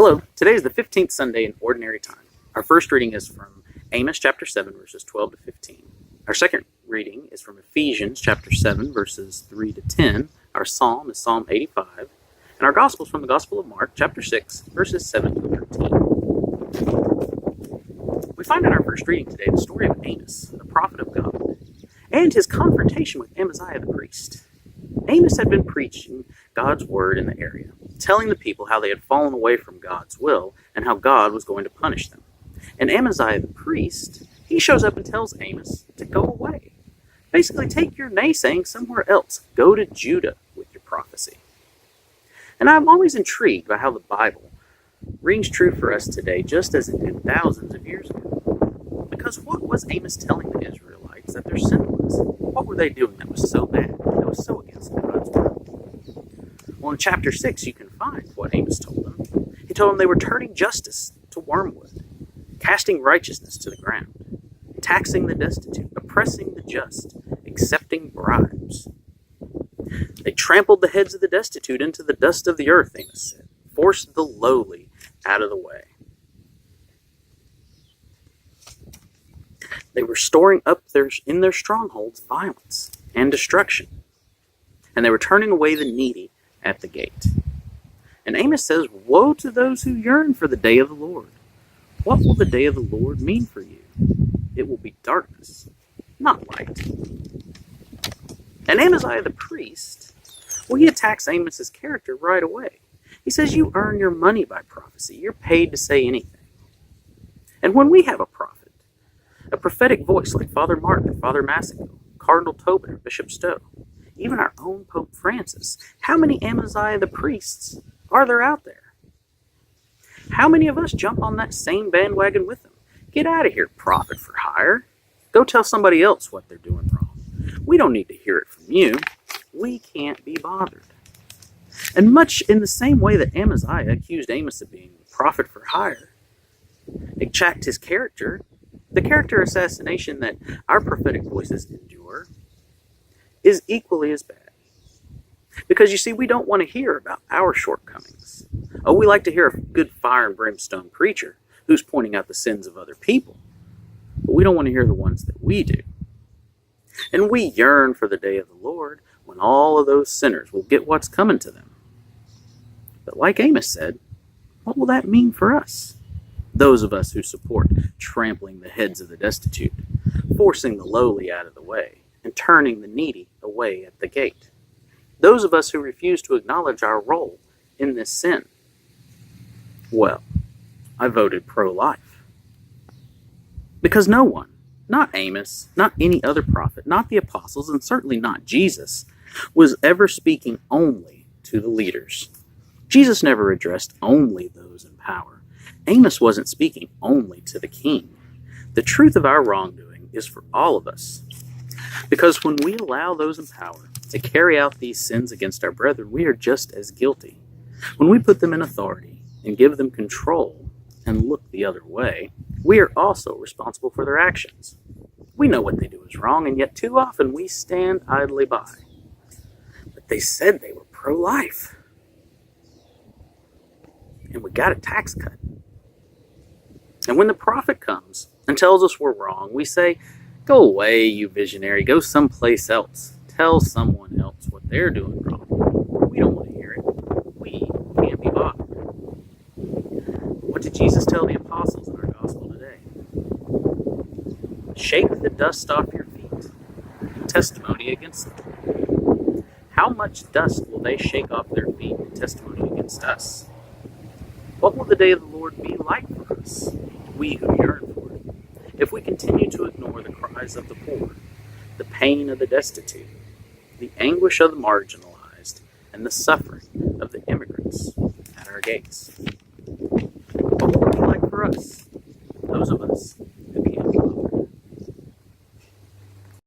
Hello, today is the 15th Sunday in Ordinary Time. Our first reading is from Amos chapter 7, verses 12 to 15. Our second reading is from Ephesians chapter 7, verses 3 to 10. Our psalm is Psalm 85. And our gospel is from the Gospel of Mark chapter 6, verses 7 to 13. We find in our first reading today the story of Amos, the prophet of God, and his confrontation with Amaziah the priest. Amos had been preaching God's word in the area, telling the people how they had fallen away from God's will and how God was going to punish them. And Amaziah the priest, he shows up and tells Amos to go away. Basically, take your naysaying somewhere else. Go to Judah with your prophecy. And I'm always intrigued by how the Bible rings true for us today, just as it did thousands of years ago. Because what was Amos telling the Israelites that their sin was? What were they doing that was so bad, that was so against God's will? Well, in chapter 6, you can find what Amos told them. He told them they were turning justice to wormwood, casting righteousness to the ground, taxing the destitute, oppressing the just, accepting bribes. They trampled the heads of the destitute into the dust of the earth, Amos said, forced the lowly out of the way. They were storing up in their strongholds violence and destruction, and they were turning away the needy at the gate. And Amos says, woe to those who yearn for the day of the Lord. What will the day of the Lord mean for you? It will be darkness, not light. And Amaziah the priest, well, he attacks Amos's character right away. He says, you earn your money by prophecy. You're paid to say anything. And when we have a prophet, a prophetic voice like Father Martin, Father Massico, Cardinal Tobin, or Bishop Stowe, even our own Pope Francis, how many Amaziah the priests are there out there? How many of us jump on that same bandwagon with them? Get out of here, prophet for hire. Go tell somebody else what they're doing wrong. We don't need to hear it from you. We can't be bothered. And much in the same way that Amaziah accused Amos of being a prophet for hire, attacked his character, the character assassination that our prophetic voices endure is equally as bad. Because you see, we don't want to hear about our shortcomings. Oh, we like to hear a good fire and brimstone preacher who's pointing out the sins of other people. But we don't want to hear the ones that we do. And we yearn for the day of the Lord when all of those sinners will get what's coming to them. But like Amos said, what will that mean for us? Those of us who support trampling the heads of the destitute, forcing the lowly out of the way, and turning the needy away at the gate. Those of us who refuse to acknowledge our role in this sin. Well, I voted pro-life. Because no one, not Amos, not any other prophet, not the apostles, and certainly not Jesus, was ever speaking only to the leaders. Jesus never addressed only those in power. Amos wasn't speaking only to the king. The truth of our wrongdoing is for all of us. Because when we allow those in power to carry out these sins against our brethren, we are just as guilty. When we put them in authority and give them control and look the other way, we are also responsible for their actions. We know what they do is wrong, and yet too often we stand idly by. But they said they were pro-life. And we got a tax cut. And when the prophet comes and tells us we're wrong, we say, go away, you visionary. Go someplace else. Tell someone else what they're doing wrong. We don't want to hear it. We can't be bothered. What did Jesus tell the apostles in our gospel today? Shake the dust off your feet. Testimony against them. How much dust will they shake off their feet in testimony against us? What will the day of the Lord be like for us, we who yearn for it, if we continue to ignore the cries of the poor, the pain of the destitute, the anguish of the marginalized, and the suffering of the immigrants at our gates? What will it be like for us, those of us